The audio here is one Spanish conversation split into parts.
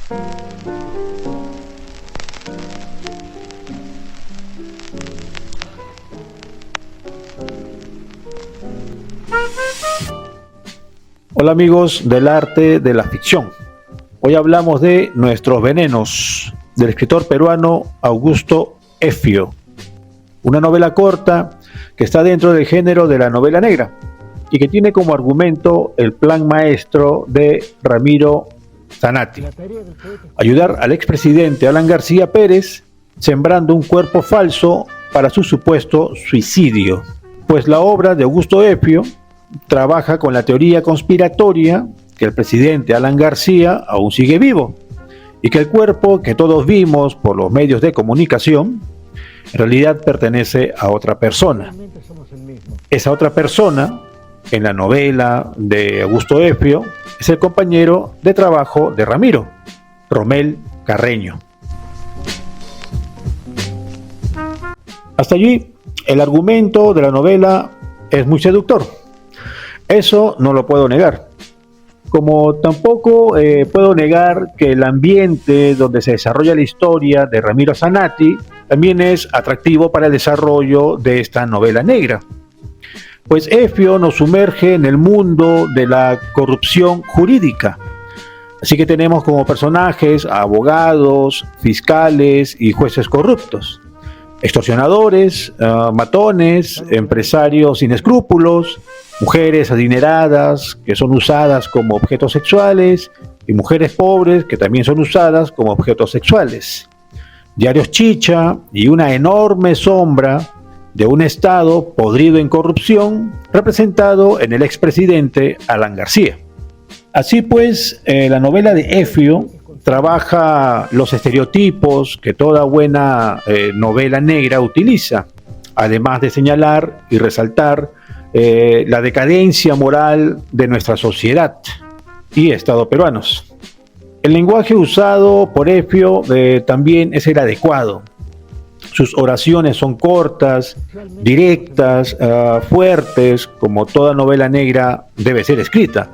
Hola amigos del arte de la ficción. Hoy hablamos de Nuestros Venenos, del escritor peruano Augusto Effio. Una novela corta que está dentro del género de la novela negra y que tiene como argumento el plan maestro de Ramiro Zanatti: ayudar al expresidente Alan García Pérez sembrando un cuerpo falso para su supuesto suicidio. Pues la obra de Augusto Effio trabaja con la teoría conspiratoria que el presidente Alan García aún sigue vivo y que el cuerpo que todos vimos por los medios de comunicación en realidad pertenece a otra persona. Esa otra persona, en la novela de Augusto Effio, es el compañero de trabajo de Ramiro, Romel Carreño. Hasta allí, el argumento de la novela es muy seductor. Eso no lo puedo negar. Como tampoco puedo negar que el ambiente donde se desarrolla la historia de Ramiro Zanatti también es atractivo para el desarrollo de esta novela negra. Pues Effio nos sumerge en el mundo de la corrupción jurídica. Así que tenemos como personajes a abogados, fiscales y jueces corruptos, extorsionadores, matones, empresarios sin escrúpulos, mujeres adineradas que son usadas como objetos sexuales y mujeres pobres que también son usadas como objetos sexuales. Diarios chicha y una enorme sombra de un Estado podrido en corrupción representado en el expresidente Alan García. Así pues, la novela de Effio trabaja los estereotipos que toda buena novela negra utiliza, además de señalar y resaltar la decadencia moral de nuestra sociedad y Estado peruanos. El lenguaje usado por Effio también es el adecuado. Sus oraciones son cortas, directas, fuertes, como toda novela negra debe ser escrita.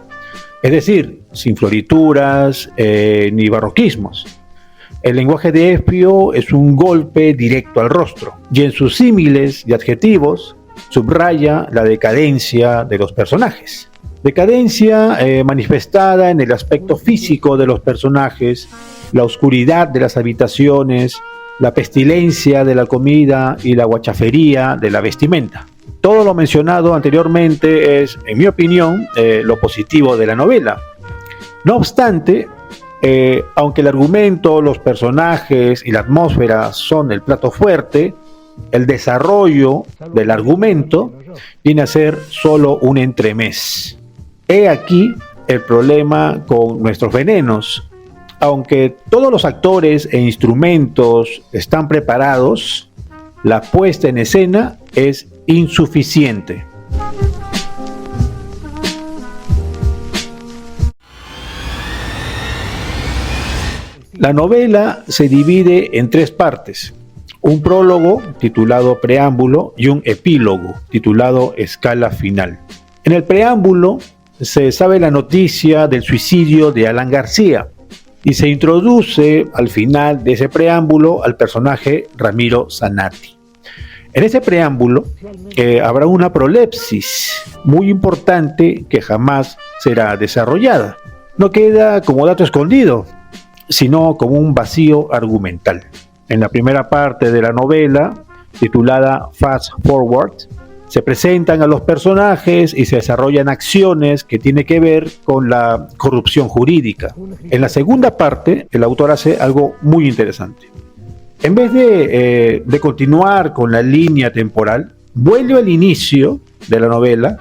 Es decir, sin florituras ni barroquismos. El lenguaje de Effio es un golpe directo al rostro, y en sus símiles y adjetivos subraya la decadencia de los personajes. Decadencia manifestada en el aspecto físico de los personajes, la oscuridad de las habitaciones, la pestilencia de la comida y la guachafería de la vestimenta. Todo lo mencionado anteriormente es, en mi opinión, lo positivo de la novela. No obstante, aunque el argumento, los personajes y la atmósfera son el plato fuerte, el desarrollo del argumento viene a ser solo un entremés. He aquí el problema con Nuestros Venenos. Aunque todos los actores e instrumentos están preparados, la puesta en escena es insuficiente. La novela se divide en tres partes: un prólogo titulado Preámbulo y un epílogo titulado Escala Final. En el preámbulo se sabe la noticia del suicidio de Alan García y se introduce al final de ese preámbulo al personaje Ramiro Zanatti. En ese preámbulo habrá una prolepsis muy importante que jamás será desarrollada. No queda como dato escondido, sino como un vacío argumental. En la primera parte de la novela, titulada Fast Forward, se presentan a los personajes y se desarrollan acciones que tienen que ver con la corrupción jurídica. En la segunda parte, el autor hace algo muy interesante. En vez de continuar con la línea temporal, vuelve al inicio de la novela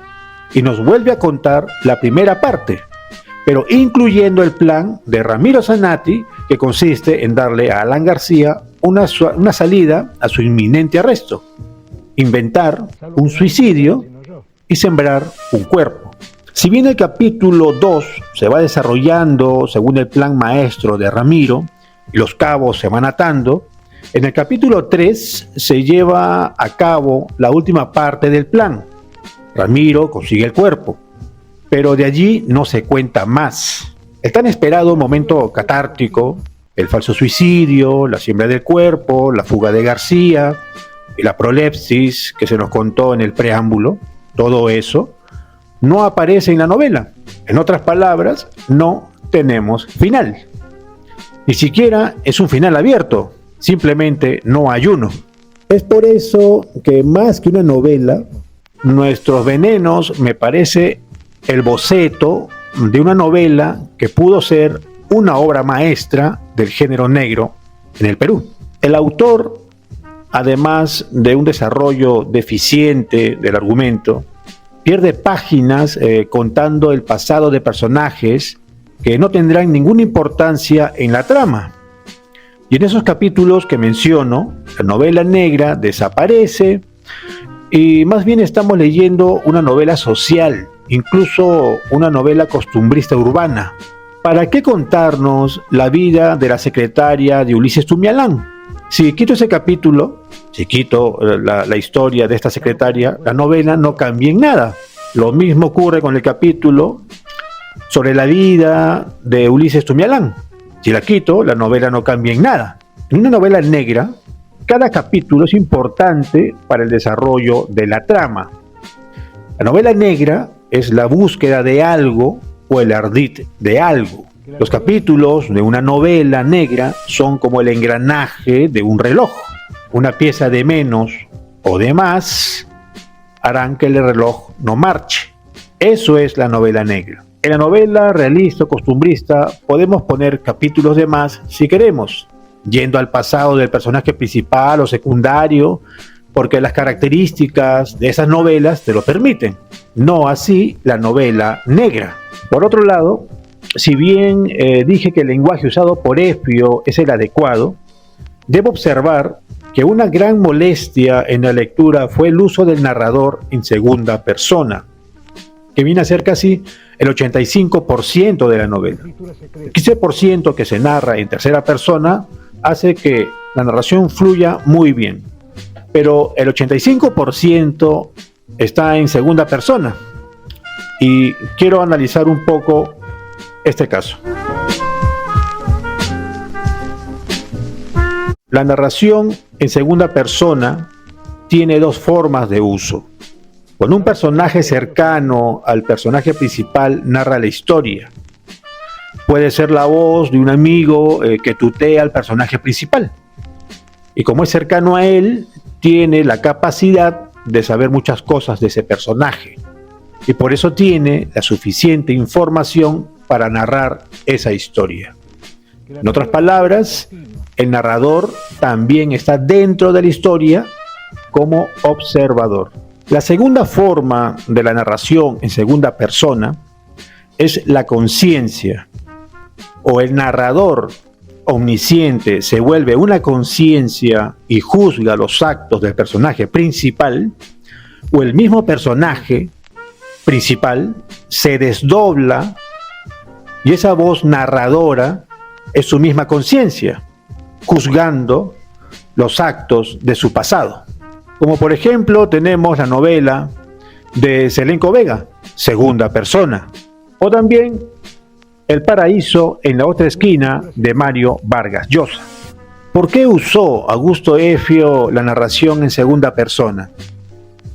y nos vuelve a contar la primera parte, pero incluyendo el plan de Ramiro Zanatti, que consiste en darle a Alan García una salida a su inminente arresto, inventar un suicidio y sembrar un cuerpo. Si bien el capítulo 2 se va desarrollando según el plan maestro de Ramiro y los cabos se van atando, en el capítulo 3 se lleva a cabo la última parte del plan. Ramiro consigue el cuerpo, pero de allí no se cuenta más. El tan esperado momento catártico, el falso suicidio, la siembra del cuerpo, la fuga de García y la prolepsis que se nos contó en el preámbulo, todo eso no aparece en la novela. En otras palabras, no tenemos final. Ni siquiera es un final abierto, simplemente no hay uno. Es por eso que más que una novela, Nuestros Venenos me parece el boceto de una novela que pudo ser una obra maestra del género negro en el Perú. El autor, además de un desarrollo deficiente del argumento, pierde páginas contando el pasado de personajes que no tendrán ninguna importancia en la trama. Y en esos capítulos que menciono, la novela negra desaparece y más bien estamos leyendo una novela social, incluso una novela costumbrista urbana. ¿Para qué contarnos la vida de la secretaria de Ulises Tumialán? Si quito ese capítulo, si quito la historia de esta secretaria, la novela no cambia en nada. Lo mismo ocurre con el capítulo sobre la vida de Ulises Tumialán. Si la quito, la novela no cambia en nada. En una novela negra, cada capítulo es importante para el desarrollo de la trama. La novela negra es la búsqueda de algo o el ardid de algo. Los capítulos de una novela negra son como el engranaje de un reloj. Una pieza de menos o de más harán que el reloj no marche. Eso es la novela negra. En la novela realista o costumbrista podemos poner capítulos de más si queremos, yendo al pasado del personaje principal o secundario, porque las características de esas novelas te lo permiten. No así la novela negra. Por otro lado, si bien dije que el lenguaje usado por Efio es el adecuado, debo observar que una gran molestia en la lectura fue el uso del narrador en segunda persona, que viene a ser casi el 85% de la novela. El 15% que se narra en tercera persona hace que la narración fluya muy bien, pero el 85% está en segunda persona. Y quiero analizar un poco este caso. La narración en segunda persona tiene dos formas de uso. Cuando un personaje cercano al personaje principal narra la historia, puede ser la voz de un amigo que tutea al personaje principal. Y como es cercano a él, tiene la capacidad de saber muchas cosas de ese personaje. Y por eso tiene la suficiente información para narrar esa historia. En otras palabras, el narrador también está dentro de la historia como observador. La segunda forma de la narración en segunda persona es la conciencia. O el narrador omnisciente se vuelve una conciencia y juzga los actos del personaje principal, o el mismo personaje principal se desdobla y esa voz narradora es su misma conciencia, juzgando los actos de su pasado. Como por ejemplo tenemos la novela de Selenco Vega, segunda persona, o también El paraíso en la otra esquina de Mario Vargas Llosa. ¿Por qué usó Augusto Efio la narración en segunda persona?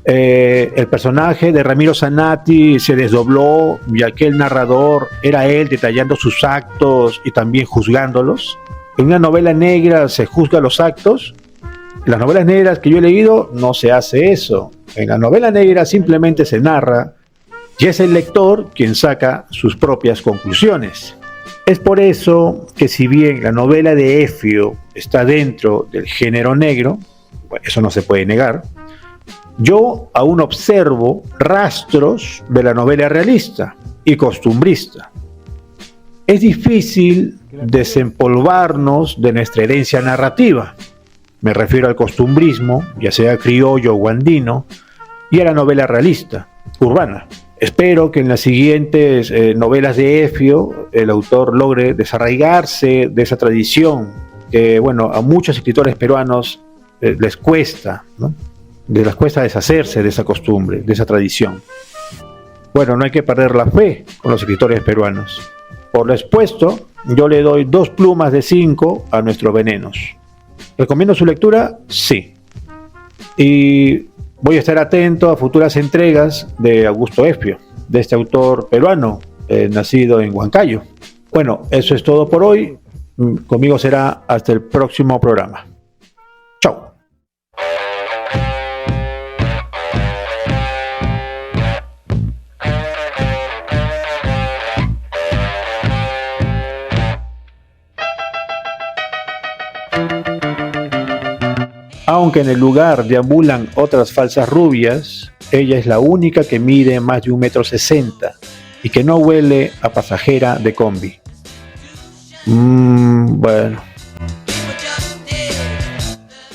El personaje de Ramiro Zanatti se desdobló y aquel narrador era él detallando sus actos y también juzgándolos. En una novela negra se juzga los actos. En las novelas negras que yo he leído no se hace eso. En la novela negra simplemente se narra y es el lector quien saca sus propias conclusiones. Es por eso que si bien la novela de Efio está dentro del género negro, bueno, eso no se puede negar, yo aún observo rastros de la novela realista y costumbrista. Es difícil desempolvarnos de nuestra herencia narrativa. Me refiero al costumbrismo, ya sea criollo o andino, y a la novela realista, urbana. Espero que en las siguientes novelas de Efio el autor logre desarraigarse de esa tradición que, bueno, a muchos escritores peruanos les cuesta, ¿no? Les cuesta deshacerse de esa costumbre, de esa tradición. Bueno, no hay que perder la fe con los escritores peruanos, Por lo expuesto, yo le doy 2 plumas de 5 a nuestros venenos. ¿Recomiendo su lectura? Sí. Y voy a estar atento a futuras entregas de Augusto Espio, de este autor peruano, nacido en Huancayo. Bueno, eso es todo por hoy. Conmigo será hasta el próximo programa. Chao. Aunque en el lugar deambulan otras falsas rubias, ella es la única que mide más de 1,60 m y que no huele a pasajera de combi. Bueno.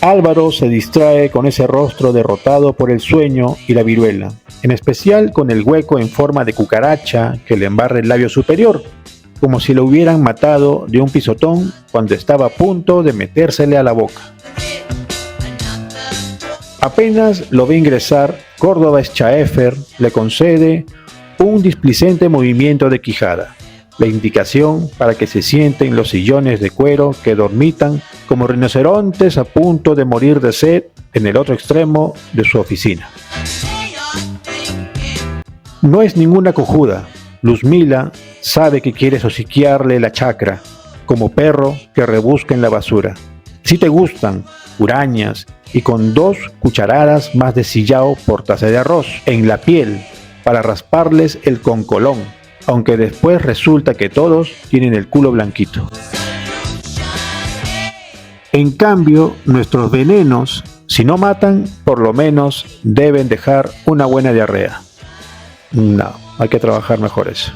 Álvaro se distrae con ese rostro derrotado por el sueño y la viruela, en especial con el hueco en forma de cucaracha que le embarra el labio superior, como si lo hubieran matado de un pisotón cuando estaba a punto de metérsele a la boca. Apenas lo ve ingresar, Córdoba Schaeffer le concede un displicente movimiento de quijada, la indicación para que se siente en los sillones de cuero que dormitan como rinocerontes a punto de morir de sed en el otro extremo de su oficina. No es ninguna cojuda. Luzmila sabe que quiere hociquearle la chacra, como perro que rebusca en la basura. Si te gustan, hurañas, y con 2 cucharadas más de sillao por taza de arroz en la piel para rasparles el concolón, aunque después resulta que todos tienen el culo blanquito. En cambio, nuestros venenos, si no matan, por lo menos deben dejar una buena diarrea. No, hay que trabajar mejor eso.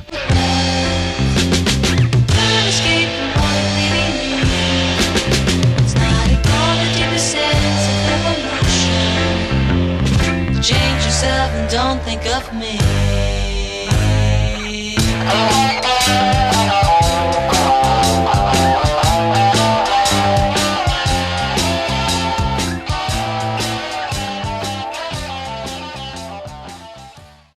Change yourself and don't think of me.